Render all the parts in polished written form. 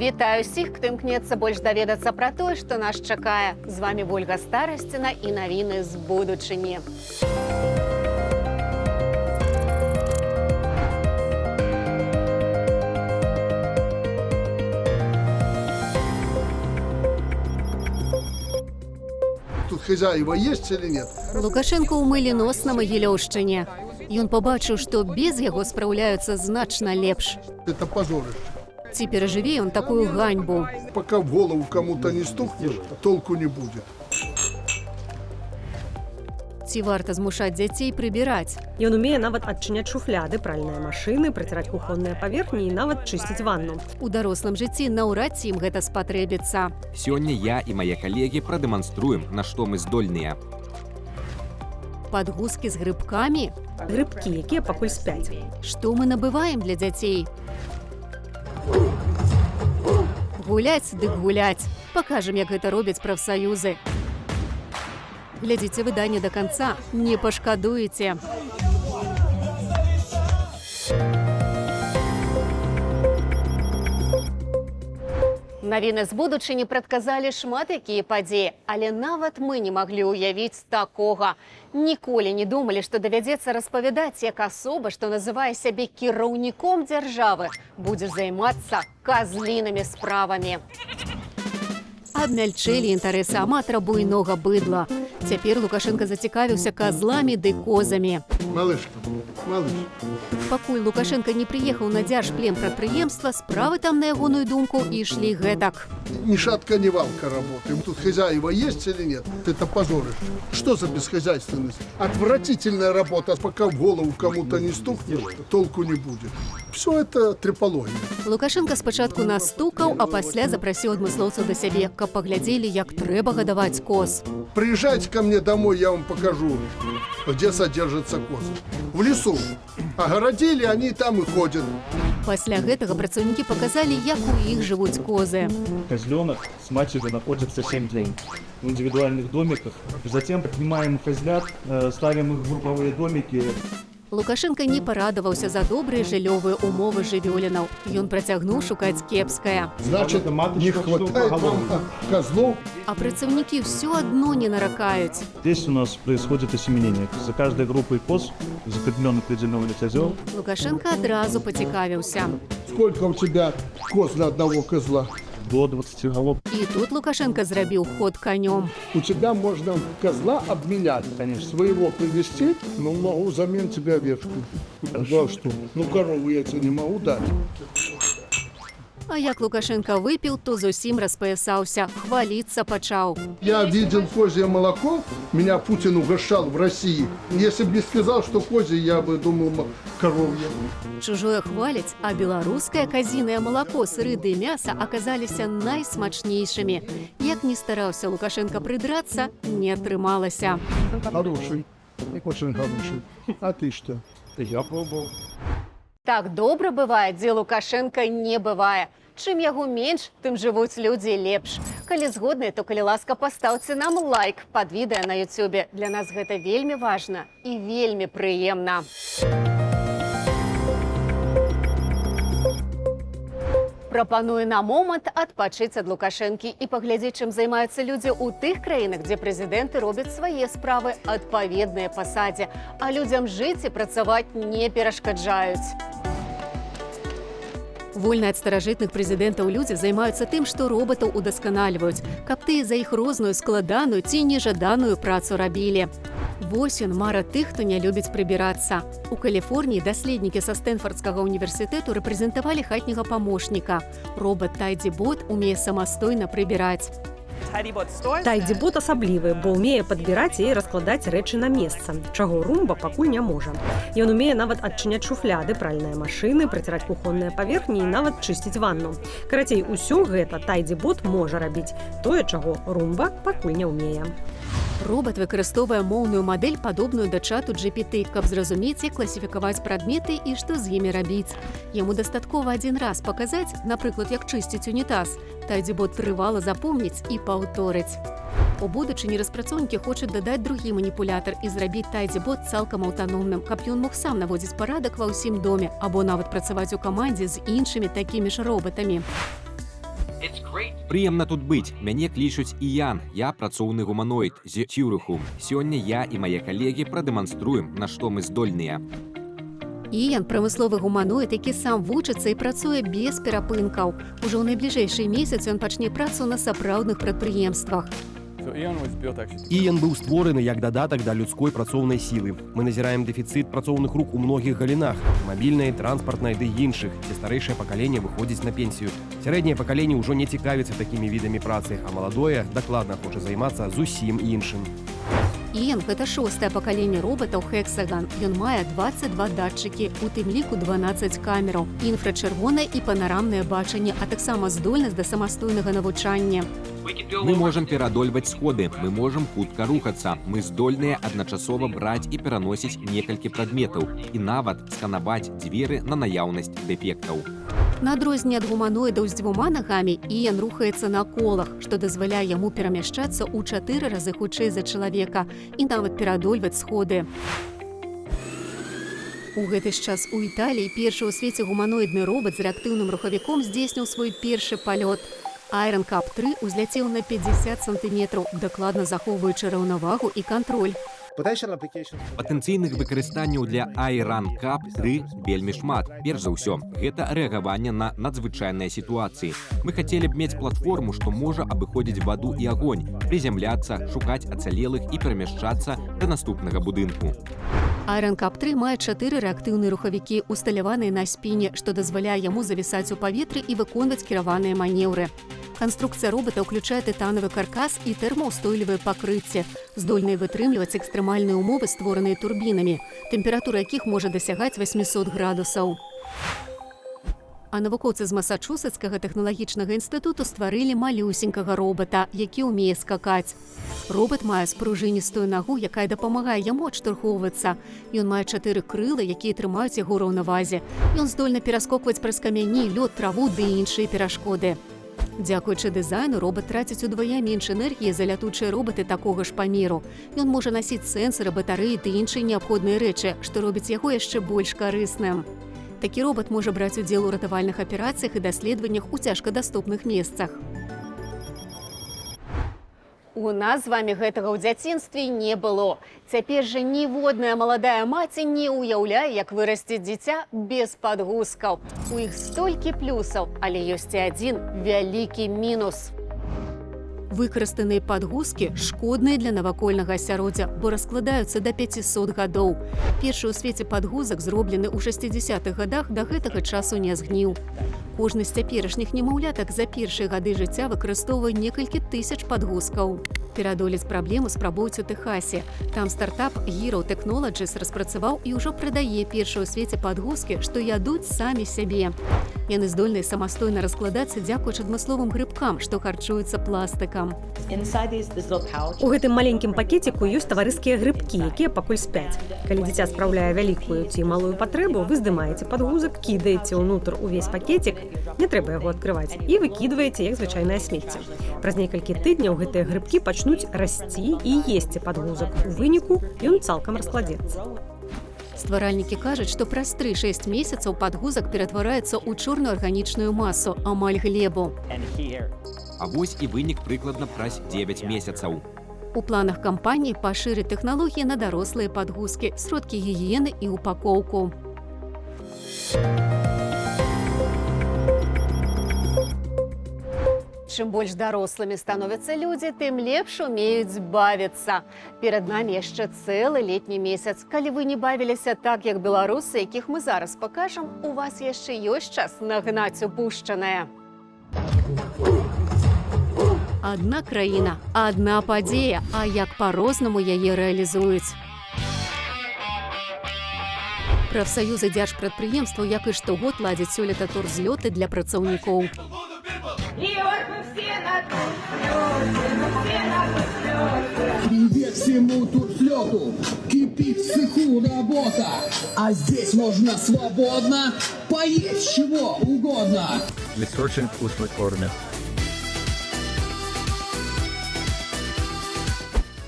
Вітаю всіх, хто імкнецца больш даведацца пра тое, што нас чакае. З вами Ольга Старасціна і навіны з будучыні. Тут хозяева есть или нет? Лукашенко умылі нос на Магілёўшчыне. Ён побачыў, што без яго спраўляюцца значна лепш. Это позорище. Ці перажыве ён такую ганьбу? Пока в голову кому-то не стукнешь, толку не будет. Ці варта змушаць дзяцей прыбіраць? Ён умее нават адчыняць шуфляды, пральныя машыны, праціраць кухонныя паверхні і нават чысціць ванну. У дарослым жыцці наўрад ці ім гэта спатрэбіцца. Сёння я і мае калегі прадэманструем, на што мы здольныя. Падгузкі з грыбкамі? Грыбкі, якія пакуль спяць. Што мы набываем для дзяцей? Гуляць дык гуляць. Пакажам, як гэта робяць прафсаюзы. Глядзіце выданне да канца, не пашкадуеце. Навіны з будучыні прадказалі шмат якія падзеі, але нават мы не маглі ўявіць такога. Ніколі не думалі, што давядзецца распавядаць, як асоба, што называе сябе кіраўніком дзяржавы, будзе займацца казлінымі справамі. Абмяльчэлі інтарэсы аматара буйнога быдла. Цяпер Лукашенка зацікавіўся казламі ды козамі. Малышка, малыш. Пакуль Лукашенка не прыехаў на дзяржплемпрадпрыемства, справы там, на ягоную думку, ішлі гэтак. Ни шатка, ни валка работаем. Тут хозяева есть или нет? Это позорище. Что за бесхозяйственность? Отвратительная работа. Пока в голову кому-то не стукнешь, толку не будет. Все это трепология. Лукашенка спачатку настукаў, а пасля запрасіў адмыслоўцаў да сябе, каб паглядзелі, як трэба гадаваць коз. Приезжайте ко мне домой, я вам покажу, где содержатся козы. В лесу. Огородили, они там и ходят. Пасля гэтага працаўнікі паказалі, як у іх жывуць козы. Козленок с матерью находится 7 дней в индивидуальных домиках. Затем поднимаем козлят, ставим их в групповые домики. Лукашенка не парадаваўся за добрыя жыллёвыя умовы жывёлінаў. Ён працягнуў шукаць кепскае. Значит, не хватает вам козлов. А працаўнікі ўсё адно не наракаюць. Здесь у нас происходит осеменение. За каждой группой коз закреплен определенный козел. Лукашенка адразу пацікавіўся. Сколько у тебя коз на одного козла? До 20 голов. І тут Лукашенка зрабіў ход конем. У тебя можно козла обменять, конечно. Своего привезти, но могу взамен тебе овечку. За что? Ну, корову я тебе не могу дать. А як Лукашенка выпіў, то зусім распаясаўся, хваліцца пачаў. Я видел козье молоко, меня Путин угощал в России. Если бы не сказал, что козье, я бы думал коровье. Чужое хваляць, а беларускае казінае малако, сыры ды мяса аказаліся найсмачнейшымі. Як не стараўся Лукашенка прыдрацца, не атрымалася. Хороший, очень хороший. А ты что? Я пробовал. Так добра бывае, дзе Лукашенка не бывае. Чым яго менш, тым жывуць людзі лепш. Калі згодныя, то, калі ласка, пастаўце нам лайк пад відэа на ютубе. Для нас гэта вельмі важна і вельмі прыемна. Прапаную на момант адпачыць ад Лукашэнкі і паглядзець, чым займаюцца людзі ў тых краінах, дзе прэзідэнты робяць свае справы адпаведныя пасадзе, а людзям жыць і працаваць не перашкаджаюць. Вольна ад старажытных прэзідэнтаў людзі займаюцца тым, што робатаў удасканальваюць, каб тыя за іх розную складаную ці нежаданую працу рабілі. Вось ён, мара тых, хто не любіць прыбірацца. У Каліфорніі даследнікі са Стэнфардскага універсітэту рэпрэзентавалі хатняга памочніка. Робат Тайдзі-бот умее самастойна прыбіраць. Тайдзі-бот асаблівы, бо ўмее падбіраць і раскладаць рэчы на месца, чаго Румба пакуль не можа. Ён умее нават адчыняць шуфляды, пральныя машыны, праціраць кухонныя паверхні і нават чысціць ванну. Карацей, усё гэта Тайдзі-бот можа рабіць, тое, чаго Румба пакуль не ўмее. Робат выкарыстоўвае моўную мадэль, падобную да чату GPT, каб зразумець, як класіфікаваць прадметы і што з імі рабіць. Яму дастаткова адзін раз паказаць, напрыклад, як чысціць унітаз. Тайдзі-бот трывала запомніць і паўторыць. У будучыні распрацоўнікі хочуць дадаць другі маніпулятар і зрабіць Тайдзі-бот цалкам аўтаномным, каб ён мог сам наводзіць парадак ва ўсім доме або нават працаваць у камандзе з іншымі такімі ж робатамі. Прыемна тут быць. Мяне клічуць Іян. Я працоўны гуманоід з Цюрыху. Сёння я і мае калегі прадэманструем, на што мы здольныя. Іян – прамысловы гуманоід, які сам вучыцца і працуе без перапынкаў. Ужо ў найбліжэйшыя месяцы ён пачне працу на сапраўдных прадпрыемствах. Іян быў створаны як дадатак да людской працоўнай сілы. Мы назіраем дэфіцыт працоўных рук у многіх галінах – мабільнай, транспартнай ды іншых, дзе старэйшае пакаленне выходзіць на пенсію. Сярэдняе пакаленне ўжо не цікавіцца такімі відамі працы, а маладое дакладна хоча займацца зусім іншым. Іян – гэта 6-е пакаленне робатаў Hexagon. Ён мае 22 датчыкі, у тым ліку 12 камераў, інфрачырвонае і панарамнае бачанне, а таксама здольнасць да самастойнага навучання. Мы можам пераадольваць сходы, мы можам хутка рухацца, мы здольныя адначасова браць і пераносіць некалькі прадметаў і нават сканаваць дзверы на наяўнасць дэфектаў. На адрозненне ад гуманоідаў з 2 нагамі, Іян рухаецца на колах, што дазваляе яму перамяшчацца ў 4 разы хутчэй за чалавека і нават пераадольваць сходы. У гэты ж час у Італіі першы ў свеце гуманоідны робат з рэактыўным рухавіком здзейсніў свой першы палёт. Iron Cup 3 узляцеў на 50 сантыметраў, дакладна захоўваючы раўнавагу і кантроль. Патэнцыйных выкарыстанняў для Iron Cup 3 вельмі шмат. Перш за ўсё, гэта рэагаванне на надзвычайныя сітуацыі. Мы хацелі б мець платформу, што можа абыходзіць ваду і агонь, прызямляцца, шукаць ацалелых і перамяшчацца да наступнага будынку. Iron Cup 3 мае 4 рэактыўныя рухавікі, усталяваныя на спіне, што дазваляе яму завісаць у паветры і выконваць кіраваныя манеўры. Канструкцыя робата ўключае тытанавы каркас і тэрмаўстойлівае пакрыцце, здольныя вытрымліваць экстрэмальныя ўмовы, створаныя турбінамі, тэмпература якіх можа дасягаць 800 градусаў. А навукоўцы з Масачусетскага тэхналагічнага інстытуту стварылі малюсенькага робата, які ўмее скакаць. Робат мае спружыністую нагу, якая дапамагае яму адштурхоўвацца. Ён мае 4 крылы, якія трымаюць яго ў раўнавазе. Ён здольны пераскокваць праз камяні, лёд, траву ды іншыя перашкоды. Дзякуючы дызайну робат траціць удвая менш энергіі за лятучыя робаты такога ж памеру. Ён можа насіць сэнсары, батарэі ды іншыя неабходныя рэчы, што робіць яго яшчэ больш карысным. Такі робат можа браць удзел у ратавальных аперацыях і даследаваннях у цяжкадаступных месцах. У нас з вамі гэтага ў дзяцінстве не было. Цяпер жа ніводная маладая маці не ўяўляе, як вырасціць дзіця без падгузкаў. У іх столькі плюсаў, але ёсць і адзін вялікі мінус. Выкарыстаныя падгузкі шкодныя для навакольнага асяроддзя, бо раскладаюцца да 500 гадоў. Першы ў свеце падгузак, зроблены ў 60-х гадах, да гэтага часу не згніў. Кожны з цяперашніх немаўлятак за першыя гады жыцця выкарыстоўвае некалькі тысяч падгузкаў. Пераадолець праблему спрабуюць у Тэхасе. Там стартап Hero Technologies распрацаваў і ўжо прадае першыя ў свеце падгузкі, што ядуць самі сябе. Яны здольныя самастойна раскладацца дзякуючы адмысловым грыбкам, што харчуюцца пластыкам. У гэтым маленькім пакеціку ёсць таварыскія грыбкі, якія пакуль спяць. Калі дзіця спраўляе вялікую ці малую патрэбу, вы здымаеце падгузак, кідаеце ўнутр увесь пакетик, не трэба яго адкрываць, і выкідваеце як звычайнае смецце. Праз некалькі тыдняў гэтыя грыбкі пачнуць расці і есці падгузак. У выніку ён цалкам раскладзецца. Стваральнікі кажуць, што праз 3-6 месяцаў падгузак ператвараецца ў чорную арганічную масу, амаль глебу. А вось і вынік прыкладна праз 9 месяцаў. У планах кампаніі пашырыць тэхналогіі на дарослыя падгузкі, сродкі гігіены і упакоўку. Чым больш дарослымі становяцца людзі, тым лепш умеюць бавіцца. Перад намі яшчэ цэлы летні месяц. Калі вы не бавіліся так, як беларусы, якіх мы зараз пакажам, у вас яшчэ ёсць час нагнаць упушчанае. Адна краіна, адна падзея, а як па-рознаму яе рэалізуюць. Прафсаюзы дзяржпрадпрыемстваў, як і штогод, ладзяць сёлета турзлёты для працаўнікоў. Привет всему турслету, кипит в цеху работа, а здесь можно свободно поесть чего угодно.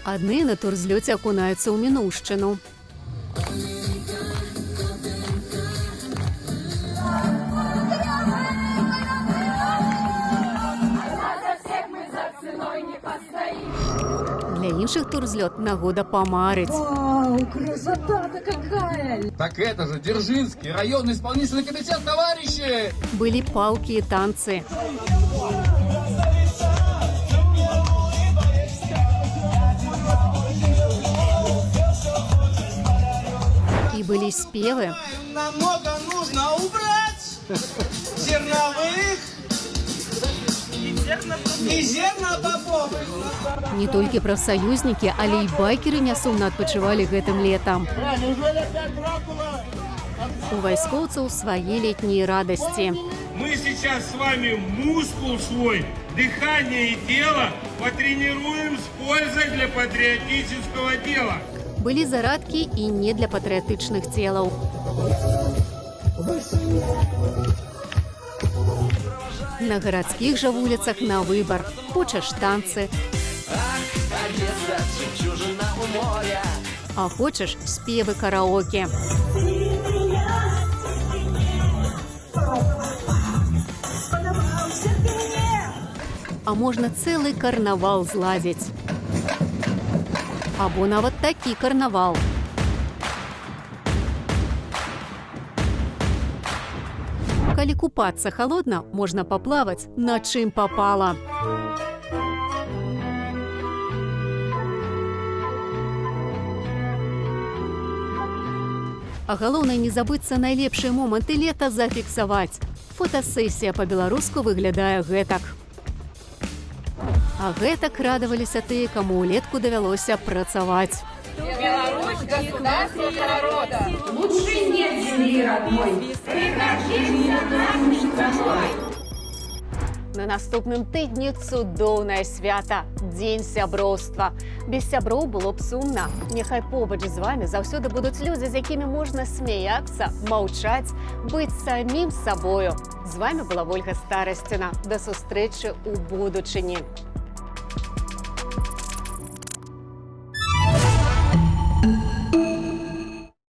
Адны на турзлёце акунаюцца ў мінуўшчыну. іншых турзлёт нагода памарыць. Вау, красота-то какая! Так это же Дзержинский, районный исполнительный комитет, товарищи! Былі палкі і танцы. І былі спевы. Намного нужно убрать зерновых и зернобобовых. Не толькі прафсаюзнікі, але і байкеры нясумна адпачывалі гэтым летам. У вайскоўцаў свае летнія радасці. Мы сейчас с вами мускул свой, дыхание и тело потренируем с пользой для патриотического дела. Былі зарадкі і не для патрыятычных целаў. На гарадскіх жа вуліцах на выбар. Хочаш танцы, а хочаш спевы караоке. А можна цэлы карнавал зладзіць. Або нават такі карнавал. Калі купацца халодна, можна паплаваць на чым папала. А галоўнае не забыцца найлепшыя моманты лета зафіксаваць. Фотасесія па-беларуску выглядае гэтак. А гэтак радаваліся тыя, каму ўлетку давялося працаваць. Беларусь, государство народа. Лучше нет земли родной. На наступным тыдні цудоўнае свята – Дзень сяброўства. Без сяброў было б сумна. Няхай побач з вамі заўсёды будуць людзі, з якімі можна смяяцца, маўчаць, быць самім сабою. З вамі была Вольга Старасціна. Да сустрэчы ў будучыні.